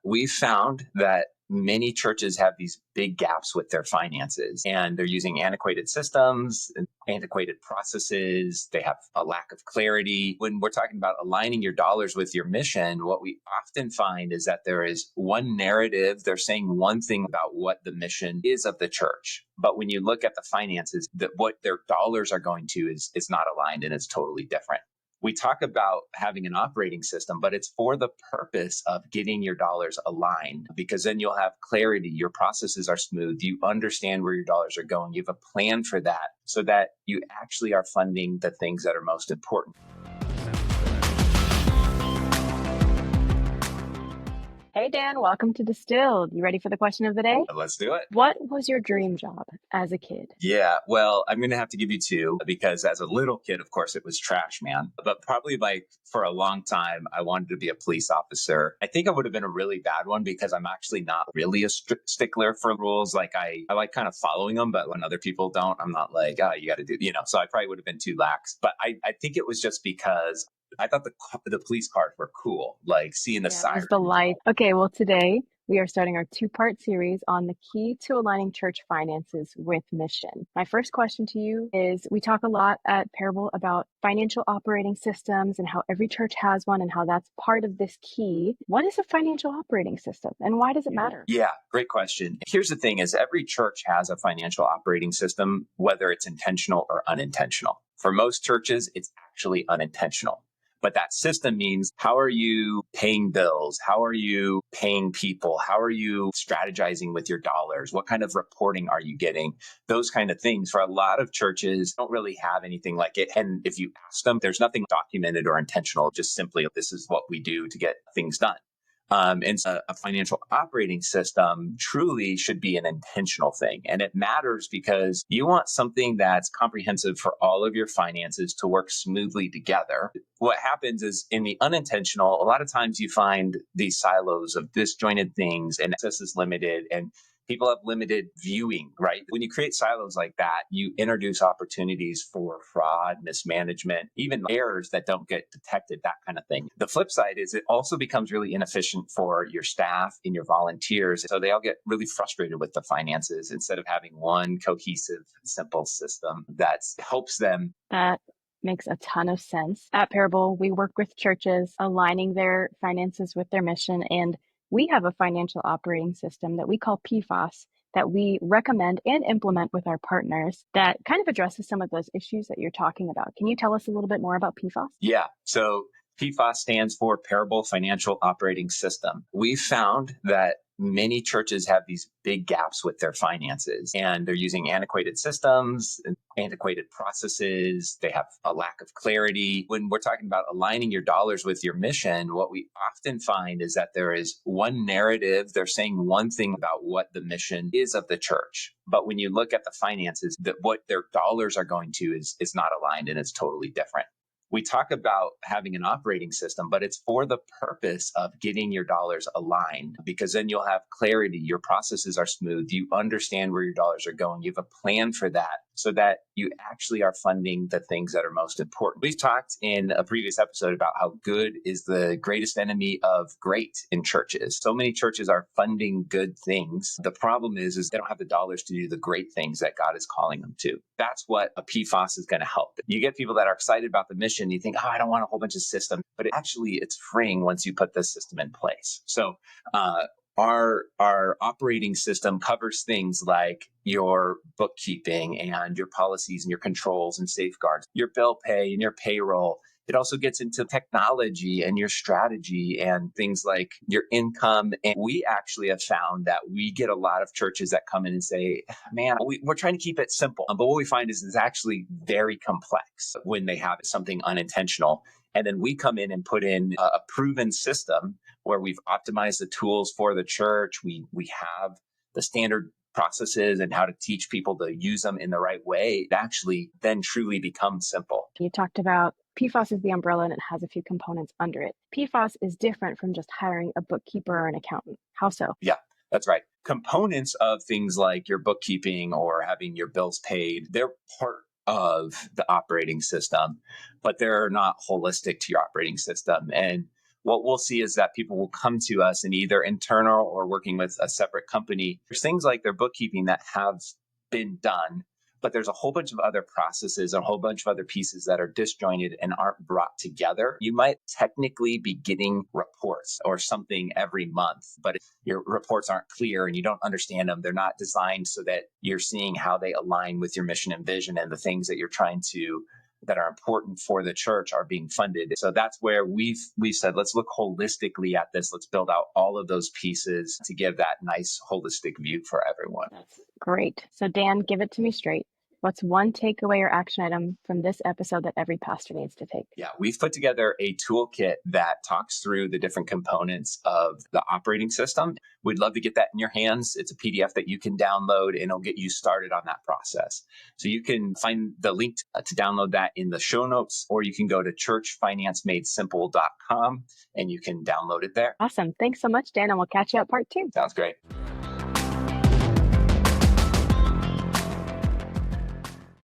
We found that many churches have these big gaps with their finances, and they're using antiquated systems and antiquated processes. They have a lack of clarity. When we're talking about aligning your dollars with your mission, what we often find is that there is one narrative. They're saying one thing about what the mission is of the church. But when you look at the finances, that what their dollars are going to is not aligned, and it's totally different. We talk about having an operating system, but it's for the purpose of getting your dollars aligned, because then you'll have clarity. Your processes are smooth. You understand where your dollars are going. You have a plan for that so that you actually are funding the things that are most important. Hey, Dan, welcome to Distilled. You ready for the question of the day? Let's do it. What was your dream job as a kid? Yeah, well, I'm going to have to give you two, because as a little kid, of course, it was trash man. But probably for a long time, I wanted to be a police officer. I think I would have been a really bad one because I'm actually not really a stickler for rules. Like I like kind of following them, but when other people don't, I'm not like, oh, you got to do, so I probably would have been too lax. But I think it was just because I thought the police cars were cool, like seeing the siren. It was the light. Okay, well, today we are starting our two-part series on the key to aligning church finances with mission. My first question to you is, we talk a lot at Parable about financial operating systems and how every church has one and how that's part of this key. What is a financial operating system and why does it matter? Yeah, great question. Here's the thing is every church has a financial operating system, whether it's intentional or unintentional. For most churches, it's actually unintentional. But that system means, how are you paying bills? How are you paying people? How are you strategizing with your dollars? What kind of reporting are you getting? Those kind of things. For a lot of churches, don't really have anything like it. And if you ask them, there's nothing documented or intentional, just simply, this is what we do to get things done. And so a financial operating system truly should be an intentional thing. And it matters because you want something that's comprehensive for all of your finances to work smoothly together. What happens is in the unintentional, a lot of times you find these silos of disjointed things and access is limited and people have limited viewing, right? When you create silos like that, you introduce opportunities for fraud, mismanagement, even errors that don't get detected, that kind of thing. The flip side is it also becomes really inefficient for your staff and your volunteers. So they all get really frustrated with the finances instead of having one cohesive, simple system that helps them. That makes a ton of sense. At Parable, we work with churches aligning their finances with their mission, and we have a financial operating system that we call PFOS that we recommend and implement with our partners that kind of addresses some of those issues that you're talking about. Can you tell us a little bit more about PFOS? Yeah. So PFOS stands for Parable Financial Operating System. We found that many churches have these big gaps with their finances, and they're using antiquated systems and antiquated processes. They have a lack of clarity. When we're talking about aligning your dollars with your mission, what we often find is that there is one narrative. They're saying one thing about what the mission is of the church. But when you look at the finances, that what their dollars are going to is not aligned, and it's totally different. We talk about having an operating system, but it's for the purpose of getting your dollars aligned, because then you'll have clarity. Your processes are smooth. You understand where your dollars are going. You have a plan for that so that you actually are funding the things that are most important. We've talked in a previous episode about how good is the greatest enemy of great in churches. So many churches are funding good things. The problem is they don't have the dollars to do the great things that God is calling them to. That's what a PFOS is going to help. You get people that are excited about the mission. You think, oh, I don't want a whole bunch of systems, but it's freeing once you put the system in place. So, our operating system covers things like your bookkeeping and your policies and your controls and safeguards, your bill pay and your payroll. It also gets into technology and your strategy and things like your income. And we actually have found that we get a lot of churches that come in and say, man, we're trying to keep it simple. But what we find is it's actually very complex when they have something unintentional. And then we come in and put in a proven system where we've optimized the tools for the church. We have the standard processes and how to teach people to use them in the right way. It actually then truly becomes simple. You talked about PFOS is the umbrella and it has a few components under it. PFOS is different from just hiring a bookkeeper or an accountant. How so? Yeah, that's right. Components of things like your bookkeeping or having your bills paid, they're part of the operating system, but they're not holistic to your operating system. And what we'll see is that people will come to us in either internal or working with a separate company. There's things like their bookkeeping that have been done, but there's a whole bunch of other processes, a whole bunch of other pieces that are disjointed and aren't brought together. You might technically be getting reports or something every month, but if your reports aren't clear and you don't understand them, they're not designed so that you're seeing how they align with your mission and vision and the things that you're trying to that are important for the church are being funded. So that's where we've said, let's look holistically at this. Let's build out all of those pieces to give that nice holistic view for everyone. That's great. So Dan, give it to me straight. What's one takeaway or action item from this episode that every pastor needs to take? Yeah, we've put together a toolkit that talks through the different components of the operating system. We'd love to get that in your hands. It's a PDF that you can download and it'll get you started on that process. So you can find the link to download that in the show notes, or you can go to churchfinancemadesimple.com and you can download it there. Awesome. Thanks so much, Dan, and we'll catch you at part 2. Sounds great.